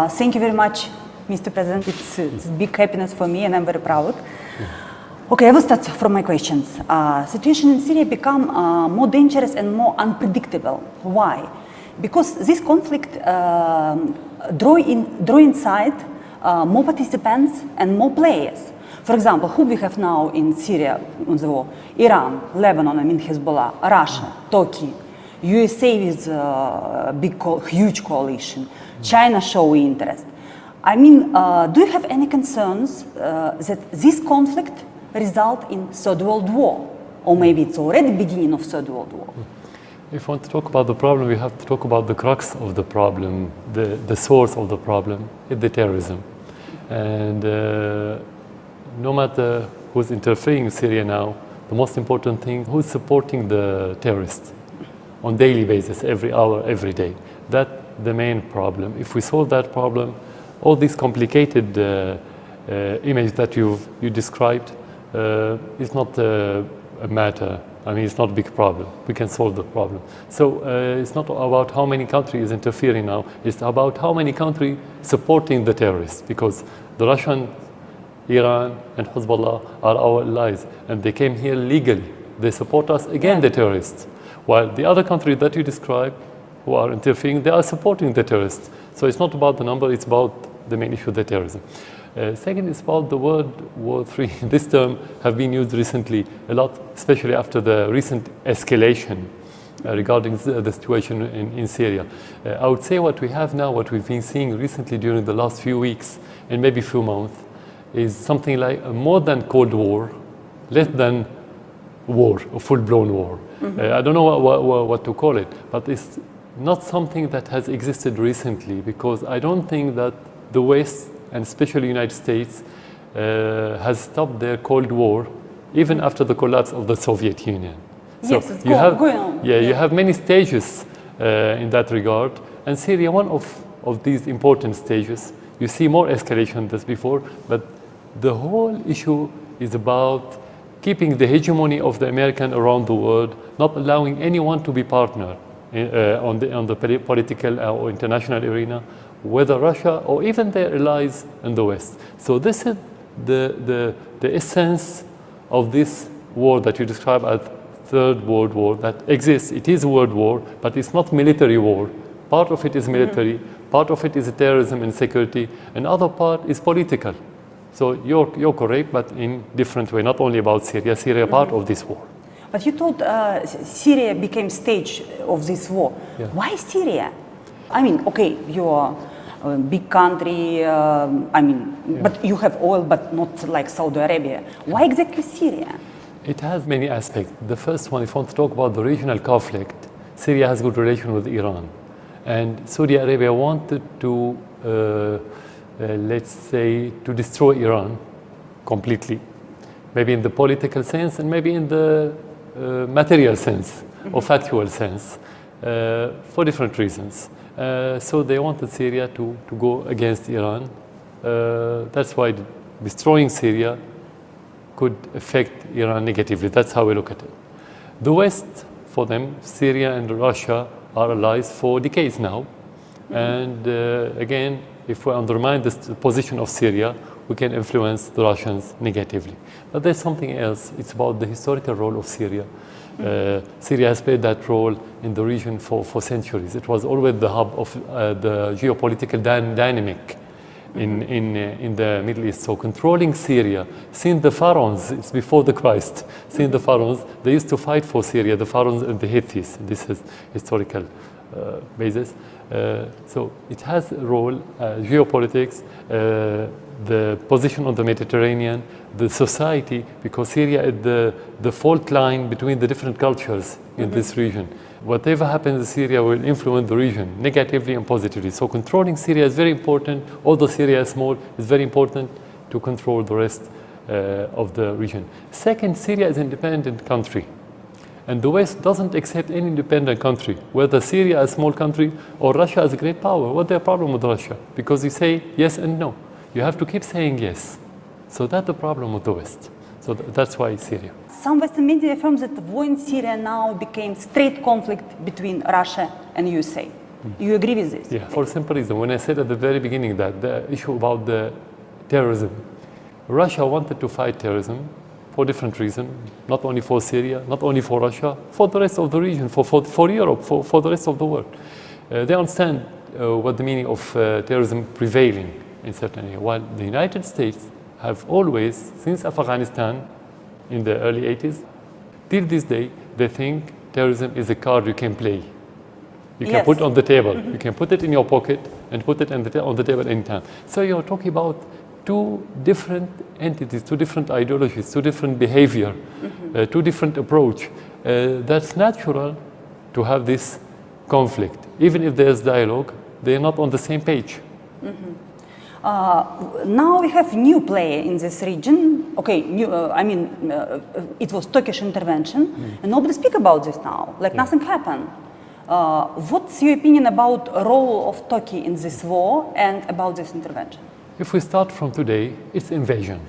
Thank you very much, Mr. President. It's a big happiness for me and I'm very proud. Okay, I will start from my questions. Situation in Syria become more dangerous and more unpredictable. Why? Because this conflict draw inside more participants and more players. For example, who we have now in Syria on the war? Iran, Lebanon, Hezbollah, Russia, Turkey, USA with huge coalition, China showing interest. Do you have any concerns that this conflict result in Third World War? Or maybe it's already beginning of Third World War? If we want to talk about the problem, we have to talk about the crux of the problem, the source of the problem, is the terrorism. And no matter who's interfering in Syria now, the most important thing, who's supporting the terrorists on a daily basis, every hour, every day. That's the main problem. If we solve that problem, all these complicated images that you described is not a matter. It's not a big problem. We can solve the problem. So it's not about how many countries interfering now. It's about how many countries supporting the terrorists, because the Russian, Iran, and Hezbollah are our allies, and they came here legally. They support us against the terrorists, while the other countries that you described, who are interfering, they are supporting the terrorists. So it's not about the number, it's about the main issue, the terrorism. Second is about the word War III. This term have been used recently a lot, especially after the recent escalation regarding the situation in Syria. I would say what we have now, what we've been seeing recently during the last few weeks and maybe few months, is something like a more than Cold War, less than war, a full-blown war. I don't know what to call it, but it's not something that has existed recently, because I don't think that the West, and especially the United States, has stopped their Cold War even after the collapse of the Soviet Union. Yes, so it's going on. You have many stages in that regard, and Syria, one of these important stages. You see more escalation than before, but the whole issue is about keeping the hegemony of the American around the world, not allowing anyone to be partner on the political or international arena, whether Russia or even their allies in the West. So this is the essence of this war that you describe as Third World War that exists. It is a world war, but it's not military war. Part of it is military, part of it is terrorism and security, and other part is political. So you're correct, but in different way, not only about Syria. Syria part of this war. But you told Syria became stage of this war. Yeah. Why Syria? Okay, you are a big country, but you have oil, but not like Saudi Arabia. Why exactly Syria? It has many aspects. The first one, if you want to talk about the regional conflict, Syria has good relation with Iran. And Saudi Arabia wanted to, let's say, to destroy Iran completely. Maybe in the political sense and maybe in the material sense or factual sense, for different reasons. So they wanted Syria to go against Iran. That's why destroying Syria could affect Iran negatively. That's how we look at it. The West, for them, Syria and Russia are allies for decades now. And again, if we undermine the position of Syria, we can influence the Russians negatively. But there's something else. It's about the historical role of Syria. Syria has played that role in the region for centuries. It was always the hub of the geopolitical dynamic in the Middle East. So controlling Syria, since the pharaohs, it's before the Christ, since the pharaohs, they used to fight for Syria, the pharaohs and the Hittites. This is historical basis. So it has a role, geopolitics, the position on the Mediterranean, the society, because Syria is the fault line between the different cultures in this region. Whatever happens in Syria will influence the region negatively and positively. So controlling Syria is very important. Although Syria is small, it's very important to control the rest of the region. Second, Syria is an independent country. And the West doesn't accept any independent country, whether Syria is a small country or Russia is a great power. What's their problem with Russia? Because you say yes and no. You have to keep saying yes. So that's the problem with the West. So that's why Syria. Some Western media affirm that the war in Syria now became straight conflict between Russia and USA. You agree with this? Yeah, for a simple reason. When I said at the very beginning that the issue about the terrorism, Russia wanted to fight terrorism for different reasons, not only for Syria, not only for Russia, for the rest of the region, for Europe, for the rest of the world. They understand what the meaning of terrorism prevailing in certain areas, while the United States have always, since Afghanistan in the early 80s, till this day, they think terrorism is a card you can play. You can put it on the table. You can put it in your pocket and put it on the table anytime. So you're talking about two different entities, two different ideologies, two different behavior, two different approach. That's natural to have this conflict. Even if there's dialogue, they're not on the same page. Now we have new player in this region. Okay, it was Turkish intervention, and nobody speak about this now. Like nothing happened. What's your opinion about role of Turkey in this war and about this intervention? If we start from today, it's invasion.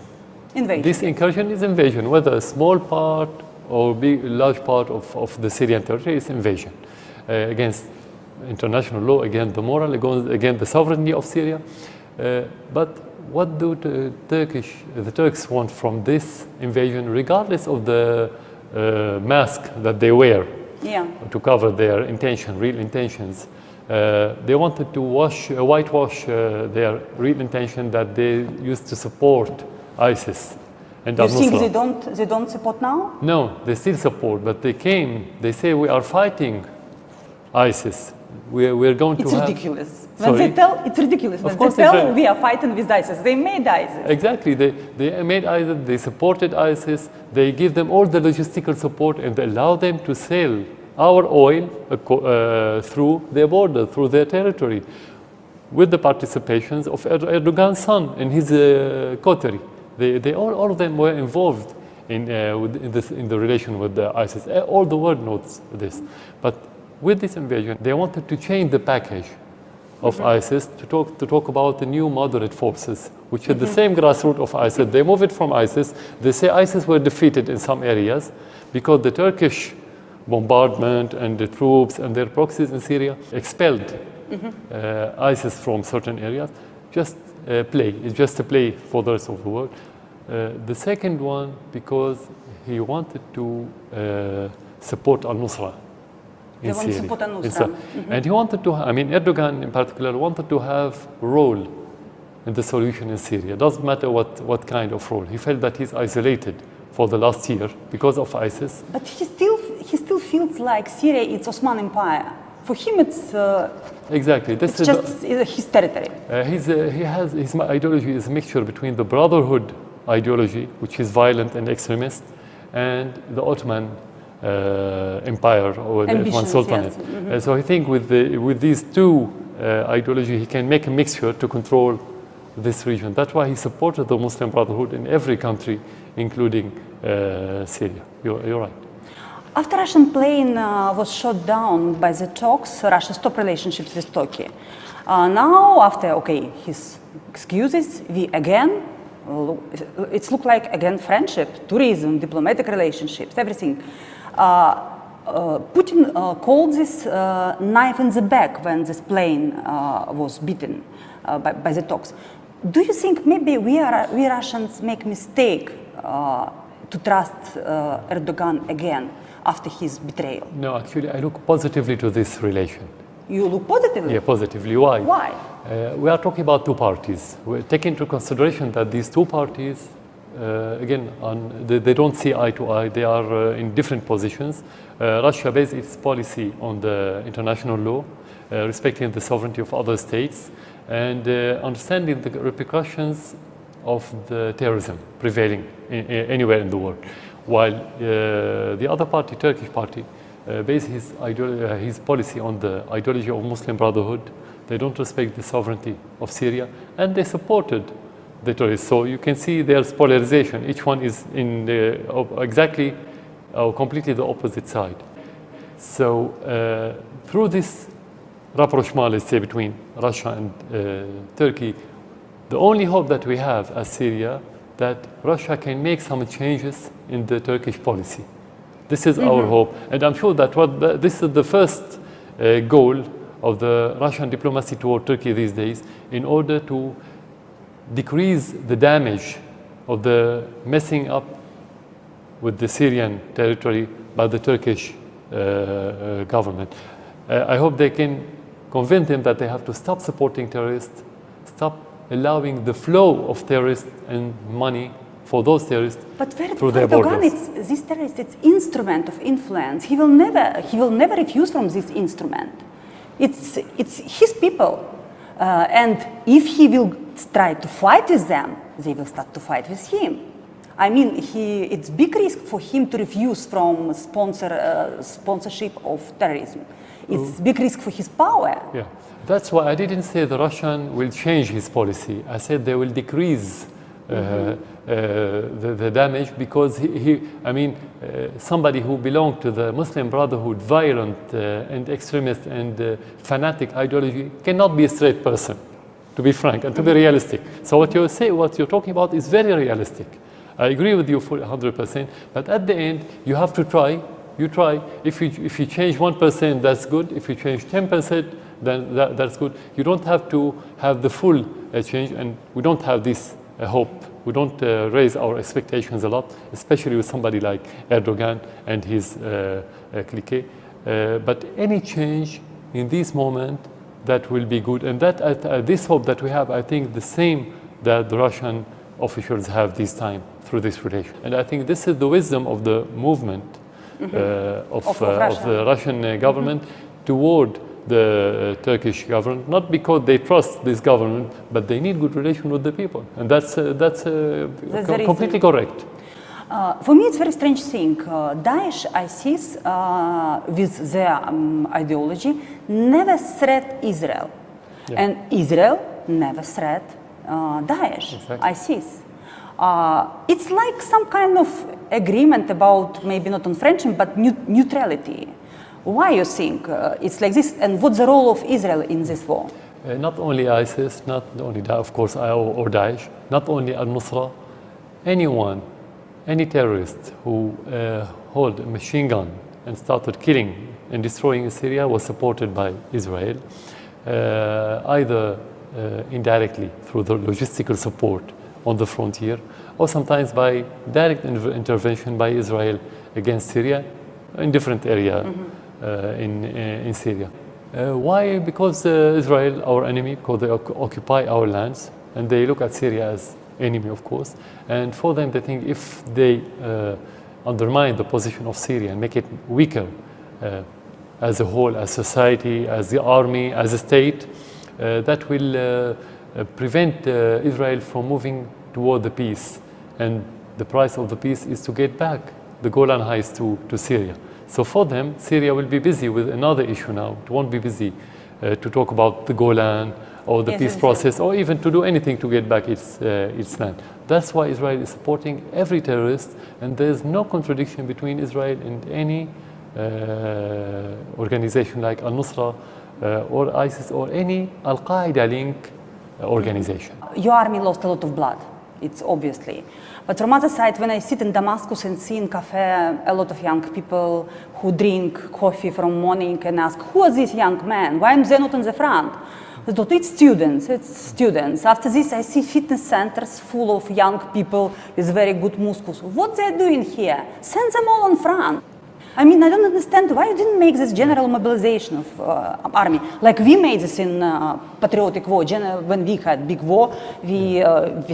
Invasion. This incursion is invasion, whether a small part or large part of the Syrian territory is invasion against international law, against the moral, against the sovereignty of Syria. But what do the Turks want from this invasion, regardless of the mask that they wear to cover their real intentions? They wanted to whitewash their real intention that they used to support ISIS and You think they don't support now? No, they still support, but they say we are fighting ISIS. We're going to It's ridiculous. Sorry? When they tell, it's ridiculous. When they tell we are fighting with ISIS, they made ISIS. Exactly, they made ISIS, they supported ISIS, they give them all the logistical support and they allow them to sell our oil through their border, through their territory, with the participations of Erdogan's son and his coterie. All of them were involved in the relation with the ISIS. All the world knows this. But with this invasion, they wanted to change the package of ISIS to talk about the new moderate forces, which are the same grassroots of ISIS. They move it from ISIS. They say ISIS were defeated in some areas because the Turkish bombardment and the troops and their proxies in Syria expelled ISIS from certain areas. It's just a play for the rest of the world. The second one, because he wanted to support al-Nusra in Syria. Support al-Nusra. And he wanted to, Erdogan in particular, wanted to have a role in the solution in Syria. It doesn't matter what kind of role. He felt that he's isolated for the last year because of ISIS. But he still feels like Syria is Ottoman Empire. For him, it's exactly. It's just his territory. His ideology is a mixture between the Brotherhood ideology, which is violent and extremist, and the Ottoman Empire or the Ottoman Sultanate. Yes. So I think with these two ideologies, he can make a mixture to control this region. That's why he supported the Muslim Brotherhood in every country, including Syria. You're right. After Russian plane was shot down by the Turks, Russia stopped relationships with Turkey. Now, after his excuses, it's look like again friendship, tourism, diplomatic relationships, everything. Putin called this knife in the back when this plane was beaten by the Turks. Do you think maybe we Russians make mistake to trust Erdogan again after his betrayal? No, actually, I look positively to this relation. You look positively? Yeah, positively. Why? Why? We are talking about two parties. We take into consideration that these two parties, they don't see eye to eye. They are in different positions. Russia based its policy on the international law, respecting the sovereignty of other states, and understanding the repercussions of the terrorism prevailing anywhere in the world. While the other party, Turkish party, based his policy on the ideology of Muslim Brotherhood. They don't respect the sovereignty of Syria, and they supported the terrorists. So you can see there's polarization. Each one is in exactly or completely the opposite side. So through this rapprochement, let's say, between Russia and Turkey, the only hope that we have as Syria that Russia can make some changes in the Turkish policy. This is our hope, and I'm sure that this is the first goal of the Russian diplomacy toward Turkey these days in order to decrease the damage of the messing up with the Syrian territory by the Turkish government. I hope they can convince them that they have to stop supporting terrorists, stop allowing the flow of terrorists and money for those terrorists through their borders. This terrorist, it's instrument of influence. He will never refuse from this instrument. It's his people, and if he will try to fight with them, they will start to fight with him. I mean, it's big risk for him to refuse from sponsorship of terrorism. It's big risk for his power. Yeah, that's why I didn't say the Russian will change his policy. I said they will decrease the damage because somebody who belonged to the Muslim Brotherhood, violent and extremist and fanatic ideology cannot be a straight person, to be frank and to be realistic. So what you're talking about is very realistic. I agree with you for 100%, but at the end you have to try. You try. If you change 1%, that's good. If you change 10%, then that's good. You don't have to have the full change, and we don't have this hope. We don't raise our expectations a lot, especially with somebody like Erdogan and his clique. But any change in this moment, that will be good. And that this hope that we have, I think the same that the Russian officials have this time through this relation. And I think this is the wisdom of the movement of the Russian government toward the Turkish government, not because they trust this government, but they need good relation with the people, and that's completely correct. For me, it's a very strange thing. Daesh, ISIS, with their ideology, never threat Israel, and Israel never threat Daesh, ISIS. It's like some kind of agreement about maybe not on friendship, but neutrality. Why you think it's like this, and what's the role of Israel in this war? Not only ISIS, not only of course or Daesh, not only al-Nusra, anyone, any terrorist who hold a machine gun and started killing and destroying in Syria was supported by Israel, either indirectly through the logistical support on the frontier, or sometimes by direct intervention by Israel against Syria in different areas in Syria. Why? Because Israel, our enemy, because they occupy our lands, and they look at Syria as enemy, of course. And for them, they think if they undermine the position of Syria and make it weaker as a whole, as society, as the army, as a state, that will prevent Israel from moving toward the peace. And the price of the peace is to get back the Golan Heights to Syria. So for them, Syria will be busy with another issue now. It won't be busy to talk about the Golan or the peace process, or even to do anything to get back its land. That's why Israel is supporting every terrorist, and there's no contradiction between Israel and any organization like al-Nusra or ISIS or any Al-Qaeda link organization. Your army lost a lot of blood, it's obviously. But from other side, when I sit in Damascus and see in cafe a lot of young people who drink coffee from morning and ask, who are these young men? Why are they not on the front? I thought, it's students. After this, I see fitness centers full of young people with very good muscles. What they're doing here? Send them all on front. I mean, I don't understand why you didn't make this general mobilization of army. Like we made this in patriotic war. When we had big war, we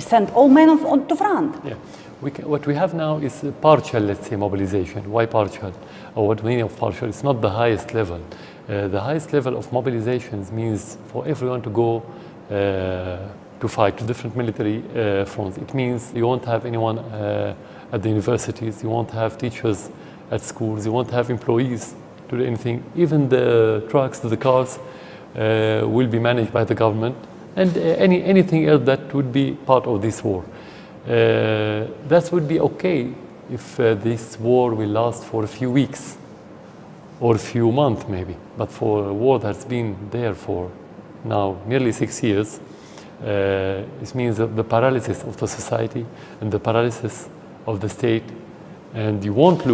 sent all men on to front. Yeah. What we have now is a partial, let's say, mobilization. Why partial? Or what meaning of partial? It's not the highest level. The highest level of mobilizations means for everyone to go to fight to different military fronts. It means you won't have anyone at the universities, you won't have teachers at schools, you won't have employees to do anything. Even the trucks, the cars will be managed by the government, and anything else that would be part of this war. That would be okay if this war will last for a few weeks or a few months maybe. But for a war that's been there for now nearly 6 years, it means that the paralysis of the society and the paralysis of the state, and you won't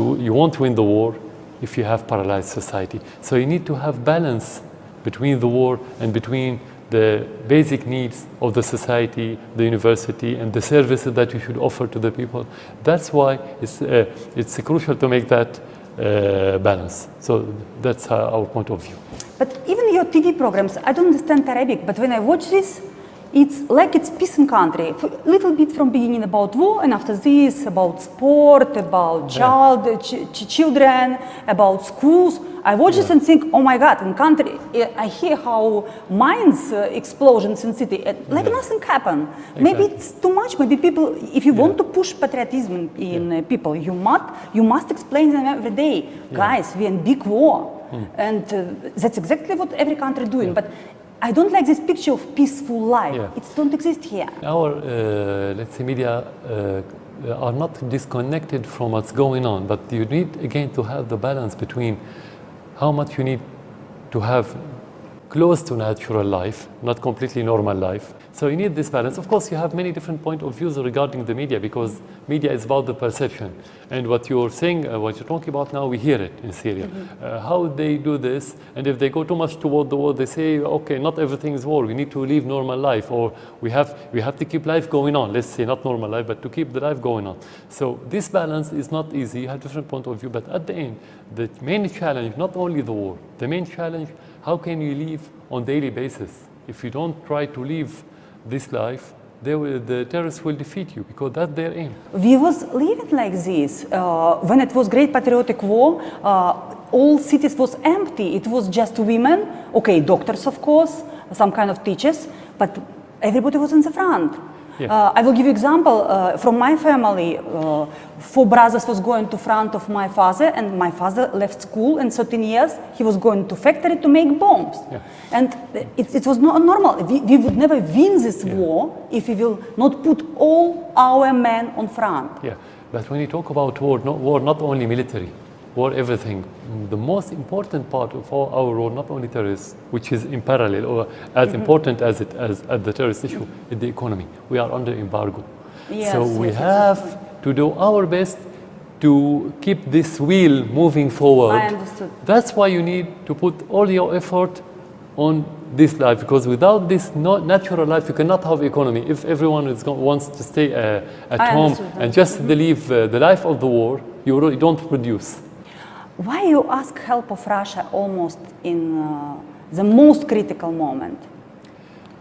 win the war if you have paralyzed society. So you need to have balance between the war and between the basic needs of the society, the university, and the services that you should offer to the people. That's why it's crucial to make that balance. So that's our point of view. But even your TV programs, I don't understand Arabic, but when I watch this, it's like it's peace in country. A little bit from beginning about war, and after this about sport, about children, about schools. I watch this and think, oh my God, in country, I hear how mines explosions in city, like nothing happened. Exactly. Maybe it's too much. Maybe people, if you want to push patriotism in people, you must explain them every day. Guys, we're in big war, and that's exactly what every country doing. But I don't like this picture of peaceful life. It don't exist here. Our, let's say, media are not disconnected from what's going on, but you need, again, to have the balance between how much you need to have close to natural life, not completely normal life. So you need this balance. Of course, you have many different point of views regarding the media, because media is about the perception. And what you're saying, what you're talking about now, we hear it in Syria. How they do this, and if they go too much toward the war, they say, okay, not everything is war. We need to live normal life, or we have to keep life going on. Let's say not normal life, but to keep the life going on. So this balance is not easy. You have different point of view, but at the end, the main challenge, not only the war, the main challenge, how can you live on daily basis? If you don't try to live this life, the terrorists will defeat you, because that's their aim. We was living like this. When it was Great Patriotic War, all cities was empty. It was just women, okay, doctors of course, some kind of teachers, but everybody was in the front. I will give you example from my family. 4 brothers was going to front of my father, and my father left school in 13 years. He was going to factory to make bombs. And it was not normal. We would never win this war if we will not put all our men on front. But when you talk about war not only military, war everything. The most important part of our war, not only terrorists, which is in parallel or as important as the terrorist issue, is the economy. We are under embargo. So we have to do our best to keep this wheel moving forward. I understood. That's why you need to put all your effort on this life, because without this natural life, you cannot have economy. If everyone wants to stay at home and just live the life of the war, you don't produce. Why you ask help of Russia almost in the most critical moment?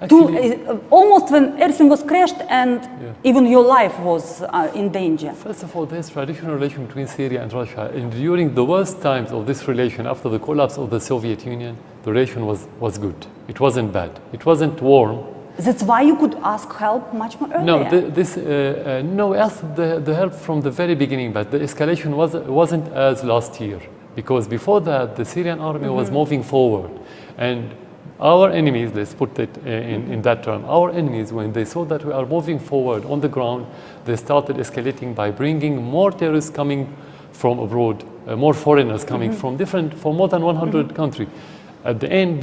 Actually, almost when everything was crashed and even your life was in danger. First of all, there's traditional relation between Syria and Russia. And during the worst times of this relation, after the collapse of the Soviet Union, the relation was good. It wasn't bad. It wasn't warm. That's why you could ask help much more earlier. No, we asked the help from the very beginning, but the escalation wasn't as last year, because before that, the Syrian army was moving forward. And our enemies, let's put it in that term, our enemies, when they saw that we are moving forward on the ground, they started escalating by bringing more terrorists coming from abroad, more foreigners coming from more than 100 countries. At the end,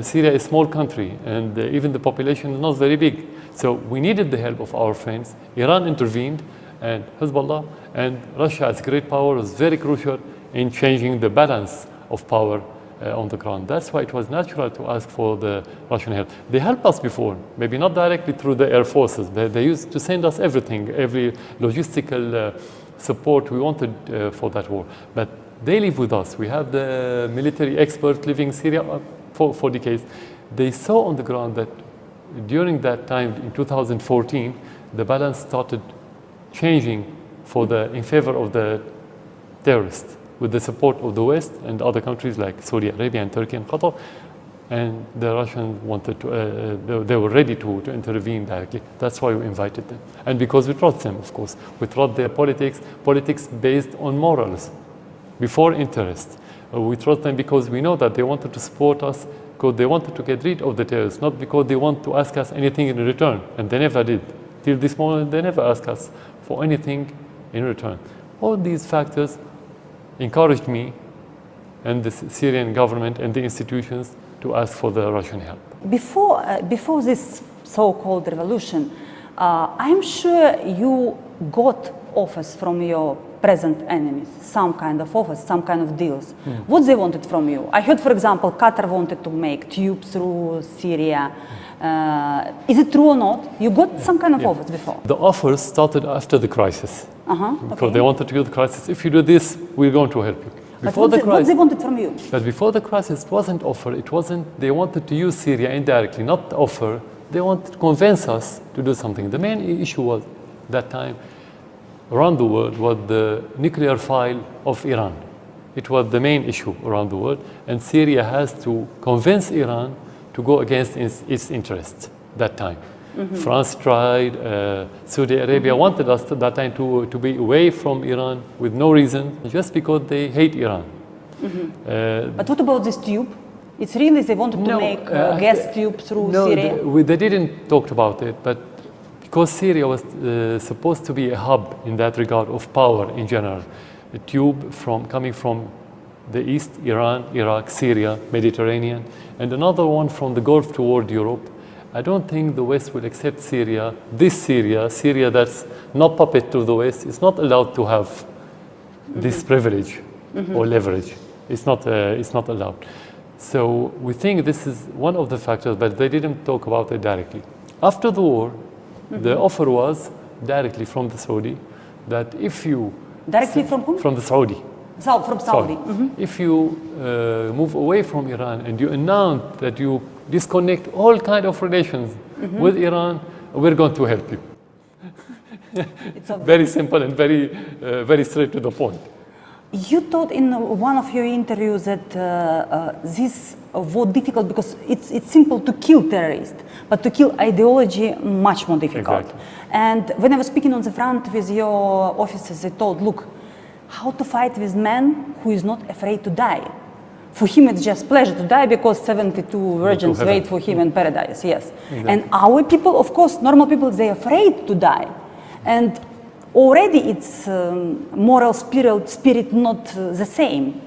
Syria is a small country, and even the population is not very big. So we needed the help of our friends. Iran intervened, and Hezbollah and Russia as great power was very crucial in changing the balance of power on the ground. That's why it was natural to ask for the Russian help. They helped us before, maybe not directly through the air forces, but they used to send us everything, every logistical support we wanted for that war. But they live with us. We have the military experts living in Syria for decades. They saw on the ground that during that time, in 2014, the balance started changing in favor of the terrorists, with the support of the West and other countries like Saudi Arabia and Turkey and Qatar. And the Russians wanted to, they were ready to intervene directly. That's why we invited them. And because we trust them, of course. We trust their politics based on morals, before interest. We trust them because we know that they wanted to support us, because they wanted to get rid of the terrorists, not because they want to ask us anything in return. And they never did. Till this moment, they never asked us for anything in return. All these factors encouraged me and the Syrian government and the institutions to ask for the Russian help. Before this so-called revolution, I'm sure you got offers from your present enemies some kind of offers, some kind of deals. What they wanted from you? I heard, for example, Qatar wanted to make tubes through Syria. Is it true or not? You got some kind of offers before? The offers started after the crisis. Because Okay. they wanted to kill the crisis. If you do this, we're going to help you. But what they wanted from you? But before the crisis, it wasn't offer. It wasn't. They wanted to use Syria indirectly, not offer. They wanted to convince us to do something. The main issue was that time around the world was the nuclear file of Iran. It was the main issue around the world, and Syria has to convince Iran to go against its interests that time. France tried, Saudi Arabia wanted us at that time to be away from Iran with no reason, just because they hate Iran. But what about this tube? It's really they wanted to make gas tube through Syria? They didn't talk about it, but because Syria was supposed to be a hub in that regard of power in general, a tube coming from the east, Iran, Iraq, Syria, Mediterranean, and another one from the Gulf toward Europe. I don't think the West will accept Syria, Syria that's not puppet to the West, is not allowed to have this privilege or leverage. It's not allowed. So we think this is one of the factors, but they didn't talk about it directly. After the war, the offer was directly from the Saudi that if you... Directly from whom? From the Saudi. From Saudi. If you move away from Iran and you announce that you disconnect all kind of relations with Iran, we're going to help you. It's very simple and very straight to the point. You thought in one of your interviews that this was difficult because it's simple to kill terrorists, but to kill ideology much more difficult. Exactly. And when I was speaking on the front with your officers, they told, look, how to fight with man who is not afraid to die. For him, it's just pleasure to die because 72 virgins wait for him in paradise, yes. Exactly. And our people, of course, normal people, they're afraid to die. And already it's moral spirit not the same.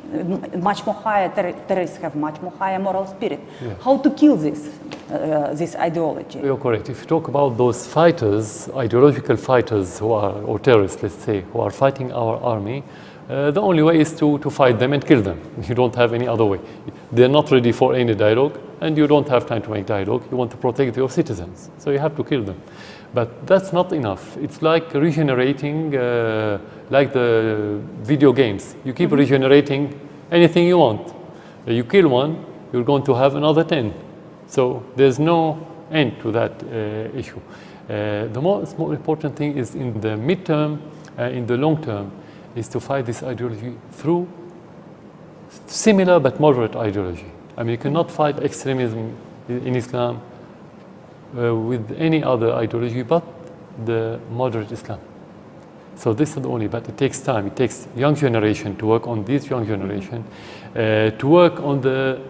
Much more higher, terrorists have much more higher moral spirit. Yeah. How to kill this ideology? You're correct. If you talk about those fighters, ideological fighters or terrorists, let's say, who are fighting our army, the only way is to fight them and kill them. You don't have any other way. They're not ready for any dialogue, and you don't have time to make dialogue. You want to protect your citizens, so you have to kill them. But that's not enough. It's like regenerating, like the video games. You keep regenerating anything you want. You kill one, you're going to have another 10. So there's no end to that issue. The most important thing is in the midterm, in the long term, is to fight this ideology through similar but moderate ideology. I mean, you cannot fight extremism in Islam with any other ideology but the moderate Islam. So this is the only, but it takes time. It takes young generation to work on this young generation, to work on the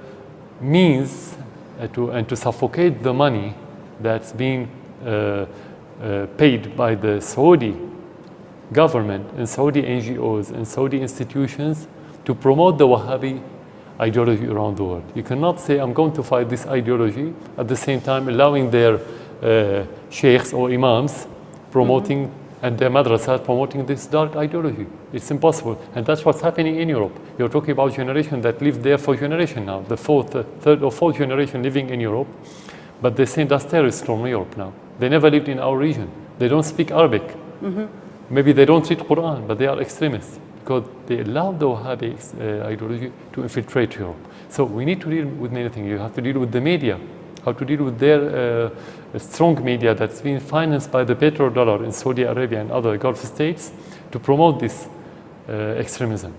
means and to suffocate the money that's being paid by the Saudi government and Saudi NGOs and Saudi institutions to promote the Wahhabi ideology around the world. You cannot say, I'm going to fight this ideology, at the same time allowing their sheikhs or imams promoting and their madrasas promoting this dark ideology. It's impossible. And that's what's happening in Europe. You're talking about generation that lived there for generation now, the third or fourth generation living in Europe, but they send us terrorists from Europe now. They never lived in our region. They don't speak Arabic. Maybe they don't read Quran, but they are extremists because they allow the Wahhabi ideology to infiltrate Europe. So we need to deal with many things. You have to deal with the media, how to deal with their strong media that's been financed by the petrodollar in Saudi Arabia and other Gulf states to promote this extremism.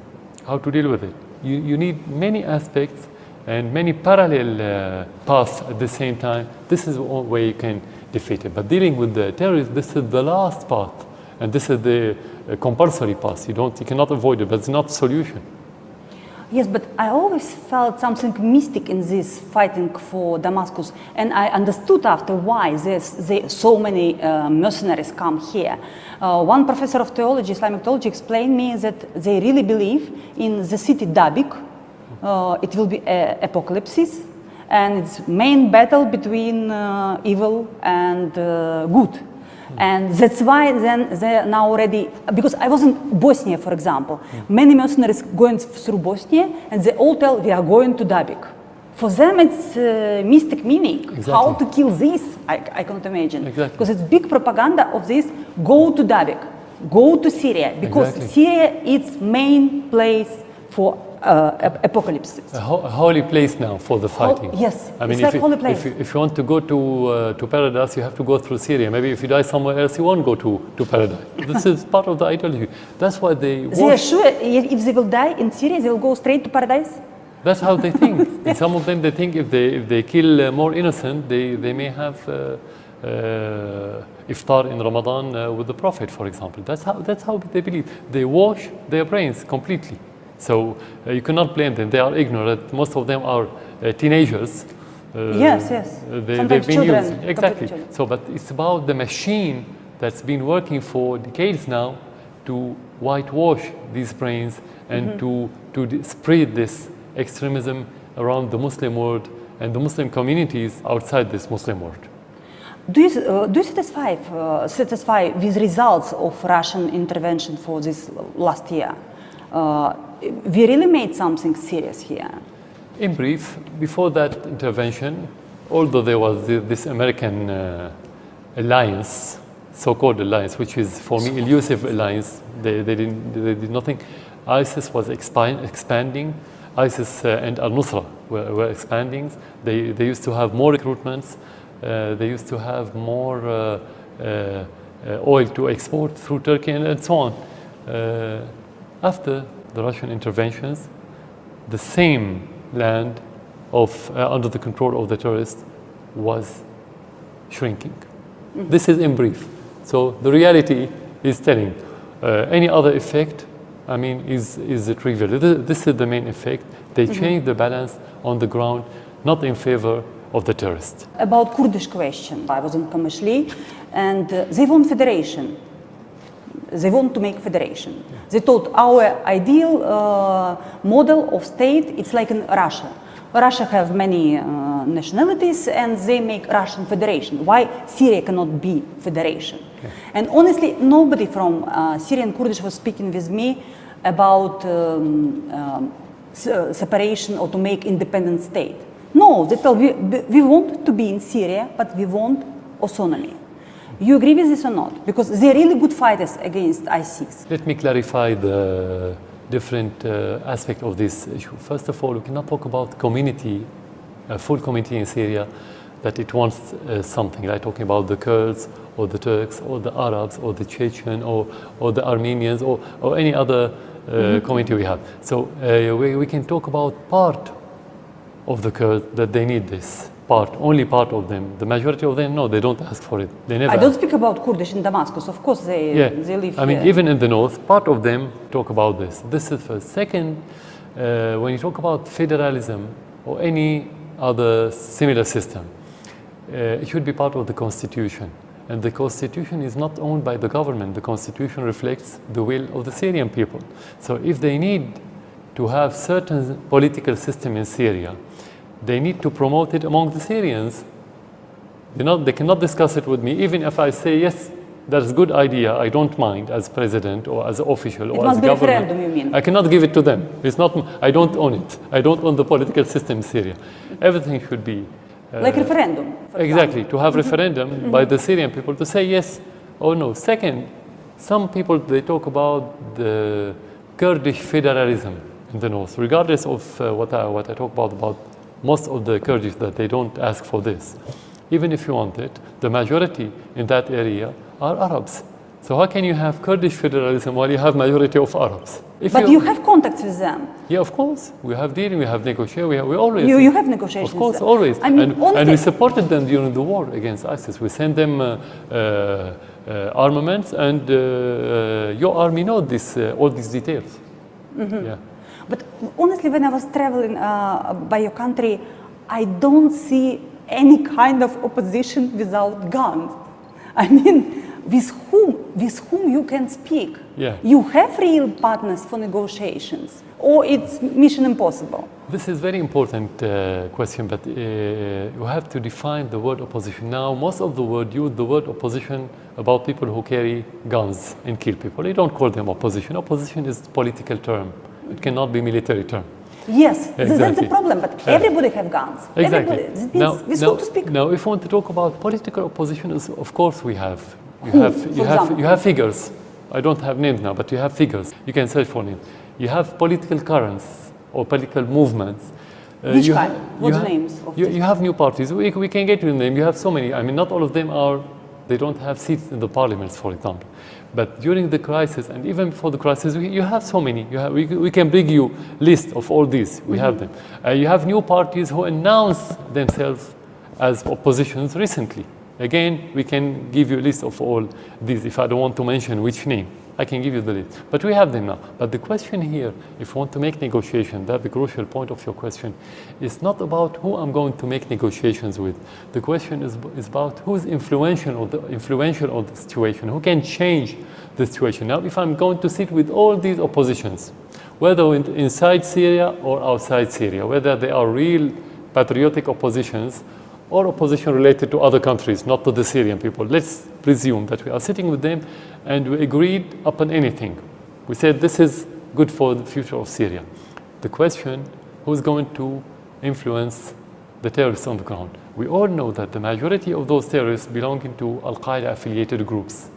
How to deal with it. You need many aspects and many parallel paths at the same time. This is one way you can defeat it. But dealing with the terrorists, this is the last path. And this is the compulsory path. You cannot avoid it, but it's not a solution. Yes, but I always felt something mystic in this fighting for Damascus, and I understood after why so many mercenaries come here. One professor of theology, Islamic theology, explained me that they really believe in the city Dabiq. It will be apocalypse, and it's main battle between evil and good. And that's why then they're now already, because I was in Bosnia, for example, many mercenaries going through Bosnia, and they all tell we are going to Dabik. For them, it's mystic meaning. Exactly. How to kill this, I can't imagine. Exactly. Because it's big propaganda of this, go to Dabik, go to Syria, because Exactly. Syria is main place for apocalypse. A holy place now for the fighting. Yes, I mean, it's like holy place. if you want to go to paradise, you have to go through Syria. Maybe if you die somewhere else, you won't go to paradise. This is part of the ideology. That's why they Are sure if they will die in Syria, they will go straight to paradise? That's how they think. And some of them, they think if they kill more innocent, they may have iftar in Ramadan with the Prophet, for example. That's how they believe. They wash their brains completely. So you cannot blame them. They are ignorant. Most of them are teenagers. Yes. They've Sometimes been children, used. complete Exactly. children. So, but it's about the machine that's been working for decades now to whitewash these brains and to spread this extremism around the Muslim world and the Muslim communities outside this Muslim world. Do you satisfy with results of Russian intervention for this last year? We really made something serious here. In brief, before that intervention, although there was this American alliance, so-called alliance, which is for me elusive alliance, they did nothing. ISIS was expanding. ISIS and Al-Nusra were expanding. They used to have more recruitments. They used to have more oil to export through Turkey and so on. After the Russian interventions, the same land under the control of the terrorists was shrinking. This is in brief. So the reality is telling. Any other effect, I mean, is trivial. This is the main effect. They change the balance on the ground, not in favor of the terrorists. About Kurdish question, I was in Kamishli, and they want federation. They want to make federation. They thought our ideal model of state, it's like in Russia. Russia have many nationalities and they make Russian federation. Why Syria cannot be federation? Okay. And honestly, nobody from Syrian Kurdish was speaking with me about separation or to make independent state. No, they tell we want to be in Syria, but we want autonomy. You agree with this or not? Because they're really good fighters against ISIS. Let me clarify the different aspect of this issue. First of all, we cannot talk about community, a full community in Syria, that it wants something, like talking about the Kurds or the Turks or the Arabs or the Chechen or the Armenians or any other community we have. So we can talk about part of the Kurds that they need this. Only part of them. The majority of them, no, they don't ask for it. They never. I don't speak about Kurdish in Damascus. Of course, they live. I mean, even in the north, part of them talk about this. This is first. Second, when you talk about federalism or any other similar system, it should be part of the constitution. And the constitution is not owned by the government. The constitution reflects the will of the Syrian people. So if they need to have certain political system in Syria, they need to promote it among the Syrians. They cannot discuss it with me, even if I say, yes, that's a good idea, I don't mind as president or as official or as government. It must be referendum, you mean? I cannot give it to them. It's not, I don't own it. I don't own the political system in Syria. Everything should be... like referendum. Exactly, to have referendum by the Syrian people to say yes or no. Second, some people, they talk about the Kurdish federalism in the north, regardless of what I talk about most of the Kurdish, that they don't ask for this. Even if you want it, the majority in that area are Arabs. So how can you have Kurdish federalism while you have majority of Arabs? But you have contacts with them. Yeah, of course. We have dealing, we have negotiation, we always... You have negotiations. Of course, always. I mean, and we supported them during the war against ISIS. We sent them armaments, and your army knows all these details. Yeah. But honestly, when I was traveling by your country, I don't see any kind of opposition without guns. I mean, with whom you can speak? Yeah. You have real partners for negotiations, or it's mission impossible? This is very important question, but you have to define the word opposition. Now, most of the world use the word opposition about people who carry guns and kill people. They don't call them opposition. Opposition is a political term. It cannot be military term. Yes, Exactly. that's the problem, but everybody have guns. Exactly. Everybody. This so to speak. Now, if you want to talk about political opposition, of course we have. You have figures. I don't have names now, but you have figures. You can search for names. You have political currents or political movements. Which kind? What's the names? You have new parties. We can get to the name. You have so many. I mean, not all of them are. They don't have seats in the parliaments, for example. But during the crisis, and even before the crisis, you have so many. We can bring you list of all these. We have them. You have new parties who announce themselves as oppositions recently. Again, we can give you a list of all these. If I don't want to mention which name, I can give you the list. But we have them now. But the question here, if you want to make negotiation, that's the crucial point of your question, is not about who I'm going to make negotiations with. The question is about who's influential on the situation, who can change the situation. Now, if I'm going to sit with all these oppositions, whether inside Syria or outside Syria, whether they are real patriotic oppositions or opposition related to other countries, not to the Syrian people. Let's presume that we are sitting with them and we agreed upon anything. We said this is good for the future of Syria. The question, who's going to influence the terrorists on the ground? We all know that the majority of those terrorists belonging to Al-Qaeda affiliated groups.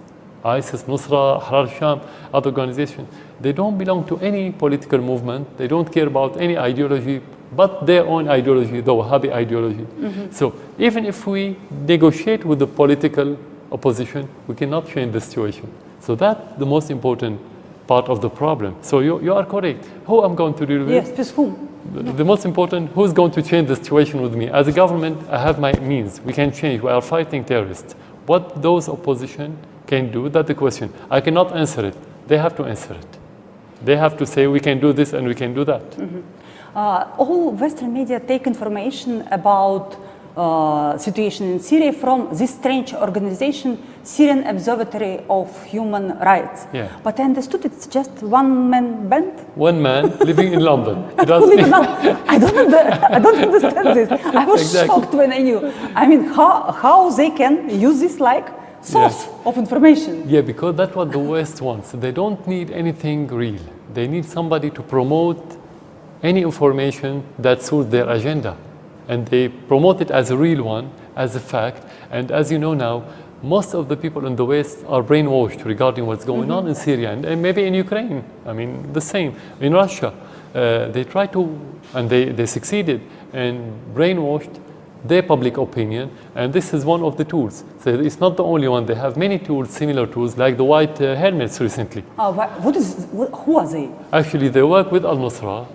ISIS, Nusra, Ahrar Sham, other organizations. They don't belong to any political movement. They don't care about any ideology but their own ideology, the Wahhabi ideology. So even if we negotiate with the political opposition, we cannot change the situation. So that's the most important part of the problem. So you are correct. Who I'm going to deal with? Yes, with whom? The most important, who's going to change the situation with me? As a government, I have my means. We can change. We are fighting terrorists. What those opposition can do, that's the question. I cannot answer it. They have to answer it. They have to say, we can do this and we can do that. All Western media take information about situation in Syria from this strange organization, Syrian Observatory of Human Rights. Yeah. But I understood it's just one-man band? One man living in London. I don't understand this. I was shocked when I knew. I mean, how they can use this like source of information? Yeah, because that's what the West wants. They don't need anything real. They need somebody to promote any information that suits their agenda. And they promote it as a real one, as a fact. And as you know now, most of the people in the West are brainwashed regarding what's going on in Syria and maybe in Ukraine. I mean, the same. In Russia, they try to, and they succeeded and brainwashed their public opinion, and this is one of the tools. So it's not the only one. They have many tools, similar tools, like the white helmets recently. Who are they? Actually, they work with Al-Nusra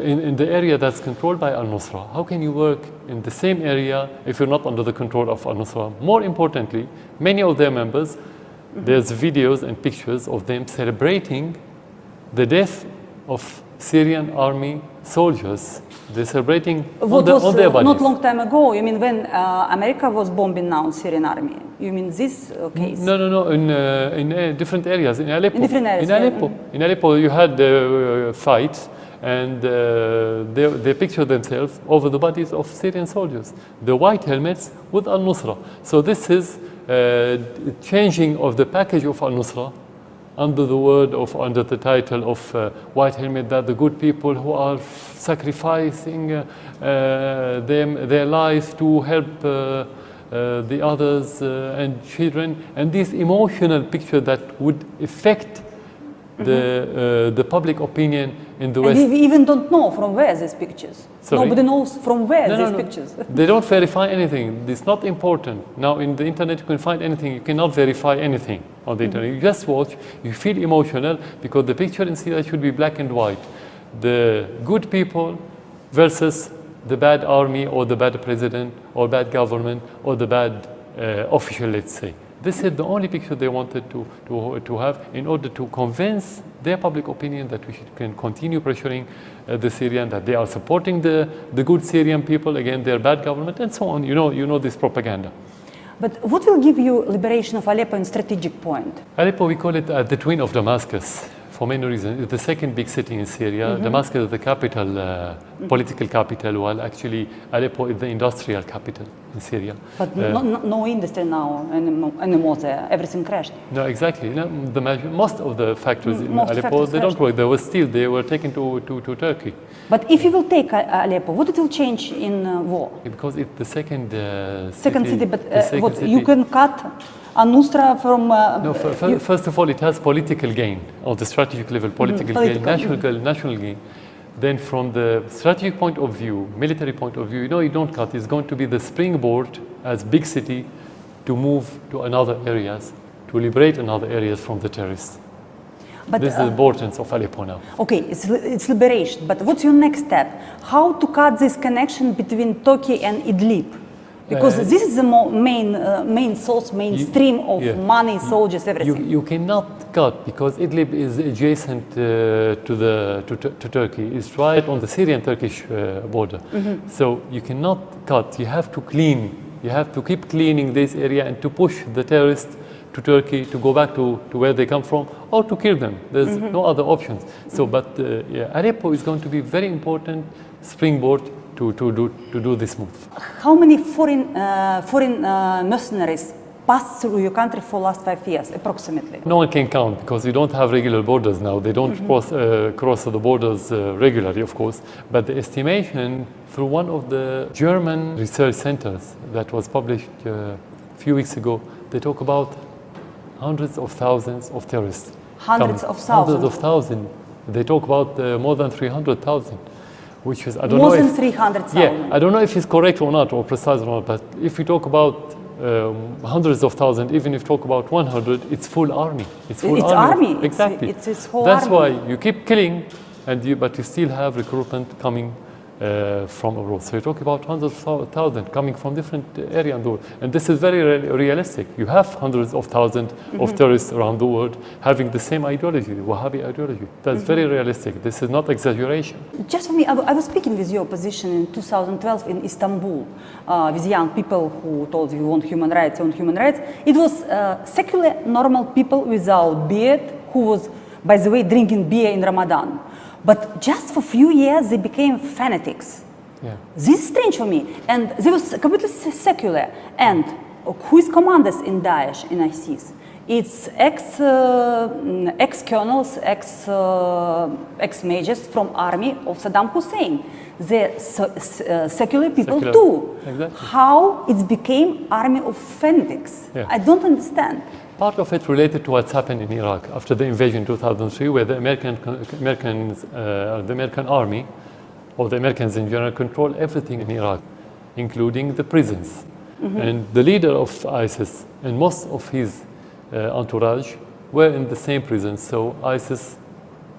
in the area that's controlled by Al-Nusra. How can you work in the same area if you're not under the control of Al-Nusra? More importantly, many of their members, there's videos and pictures of them celebrating the death of Syrian army soldiers. They're celebrating on their bodies. Not long time ago. You mean when America was bombing now Syrian army? You mean this case? No. In different areas. In Aleppo. In different areas. In Aleppo, you had fights, and they picture themselves over the bodies of Syrian soldiers. The white helmets with Al-Nusra. So this is changing of the package of Al-Nusra under the title of white helmet, that the good people who are sacrificing their lives to help the others and children, and this emotional picture that would affect the public opinion in the West. And we even don't know from where these pictures. Sorry? Nobody knows from where these pictures. They don't verify anything. It's not important. Now in the internet you can find anything. You cannot verify anything on the internet. You just watch, you feel emotional because the picture in Syria should be black and white. The good people versus the bad army or the bad president or bad government or the bad official, let's say. This is the only picture they wanted to have in order to convince their public opinion that we can continue pressuring the Syrian, that they are supporting the good Syrian people against their bad government, and so on. You know this propaganda. But what will give you liberation of Aleppo in strategic point? Aleppo, we call it the twin of Damascus. for many reasons. It's the second big city in Syria. Damascus is the capital, political capital, while actually Aleppo is the industrial capital in Syria. But no industry now anymore there. Everything crashed. No, exactly. No, most of the factories in Most Aleppo, factories they don't crashed. work. They were taken to Turkey. But if you will take Aleppo, what it will change in war? Because it's the second Second city, but the second what city. you can cut Al-Nusra from. No, first of all, it has political gain on the strategic level, political gain, national gain. Then, from the strategic point of view, military point of view, you don't cut. It's going to be the springboard as big city to move to another areas, to liberate another areas from the terrorists. But, this is the importance of Aleppo now. Okay, it's liberation. But what's your next step? How to cut this connection between Turkey and Idlib? Because this is the main source, mainstream of money, soldiers, everything. You cannot cut because Idlib is adjacent to Turkey. It's right on the Syrian-Turkish border. So you cannot cut. You have to clean. You have to keep cleaning this area and to push the terrorists to Turkey to go back to where they come from or to kill them. There's no other options. So, but Aleppo is going to be very important springboard to do this move. How many foreign mercenaries passed through your country for last 5 years, approximately? No one can count because we don't have regular borders now. They don't cross the borders regularly, of course. But the estimation through one of the German research centers that was published a few weeks ago, they talk about hundreds of thousands of terrorists. Hundreds of thousands? Hundreds of thousands. They talk about more than 300,000. Which is, I don't more know than if, 300,000. Yeah, I don't know if it's correct or not, or precise or not, but if we talk about hundreds of thousands, even if we talk about 100, it's full army. It's full army. Exactly. It's whole That's army. why you keep killing, but you still have recruitment coming from abroad. So you talk about hundreds of thousands coming from different areas in the world. And this is very realistic. You have hundreds of thousands of terrorists around the world having the same ideology, the Wahhabi ideology. That's very realistic. This is not exaggeration. Just for me, I was speaking with your opposition in 2012 in Istanbul with young people who told you want human rights, want human rights. It was secular, normal people without beard who was, by the way, drinking beer in Ramadan. But just for a few years, they became fanatics. Yeah. This is strange for me. And they was completely secular. And who is commanders in Daesh, in ISIS? It's ex-colonels, ex-majors from army of Saddam Hussein. They're secular people too. Exactly. How it became army of fanatics? Yeah. I don't understand. Part of it related to what's happened in Iraq after the invasion in 2003, where the American army, or the Americans in general, control everything in Iraq, including the prisons. And the leader of ISIS and most of his entourage were in the same prison. So ISIS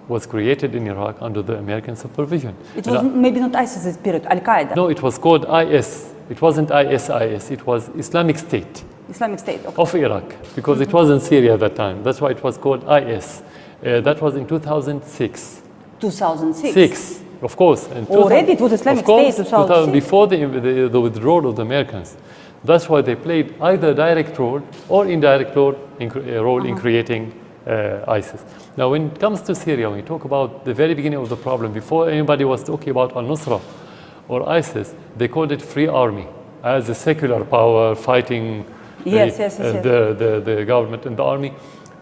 was created in Iraq under the American supervision. It was maybe not ISIS period, Al-Qaeda. No, it was called IS. It wasn't ISIS. It was Islamic State. Islamic State, okay. Of Iraq, because it was in Syria at that time. That's why it was called IS. That was in 2006. 2006? Six, of course. And already it was Islamic State, 2006. Before the withdrawal of the Americans. That's why they played either direct role or indirect role in creating ISIS. Now, when it comes to Syria, when we talk about the very beginning of the problem, before anybody was talking about Al-Nusra or ISIS, they called it free army as a secular power fighting the government and the army.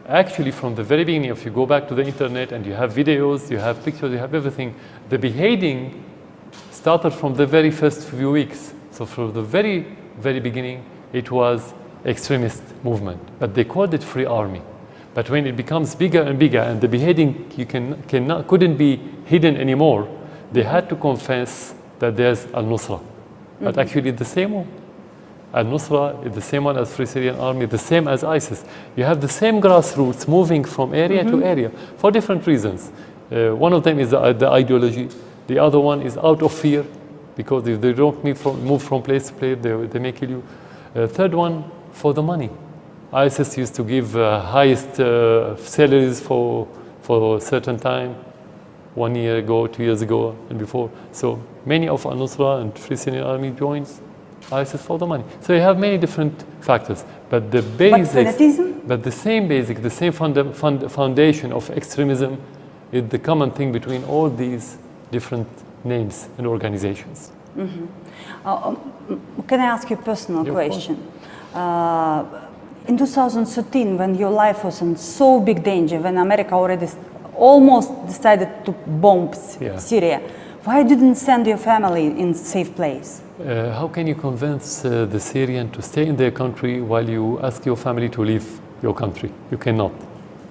Actually, from the very beginning, if you go back to the internet and you have videos, you have pictures, you have everything, the beheading started from the very first few weeks. So from the very, very beginning, it was extremist movement, but they called it free army. But when it becomes bigger and bigger, and the beheading couldn't be hidden anymore, they had to confess that there's Al-Nusra. But actually, the same one. Al-Nusra is the same one as Free Syrian Army, the same as ISIS. You have the same grassroots moving from area to area for different reasons. One of them is the ideology. The other one is out of fear, because if they don't move from place to place, they may kill you. Third one, for the money. ISIS used to give highest salaries for a certain time, 1 year ago, 2 years ago, and before. So many of Al-Nusra and Free Syrian Army joins ISIS for the money. So you have many different factors. But the basics, fanatism? but the same basic, the same foundation of extremism is the common thing between all these different names and organizations. Can I ask you a personal Yeah, of question? In 2013, when your life was in so big danger, when America already almost decided to bomb Yeah. Syria, why didn't send your family in safe place? How can you convince the Syrian to stay in their country while you ask your family to leave your country? You cannot.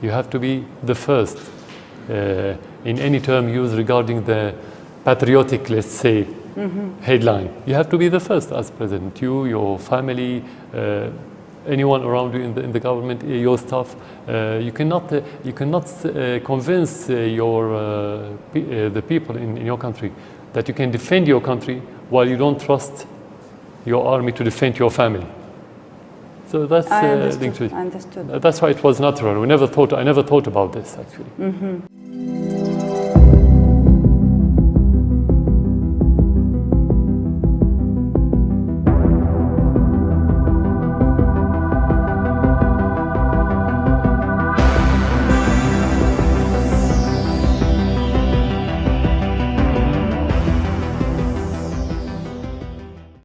You have to be the first in any term used regarding the patriotic, let's say, headline. You have to be the first as president. You, your family, anyone around you in the government, your staff. You cannot convince the people in your country that you can defend your country while you don't trust your army to defend your family. So that's I linked to it. understood. That's why it was natural. I never thought about this actually.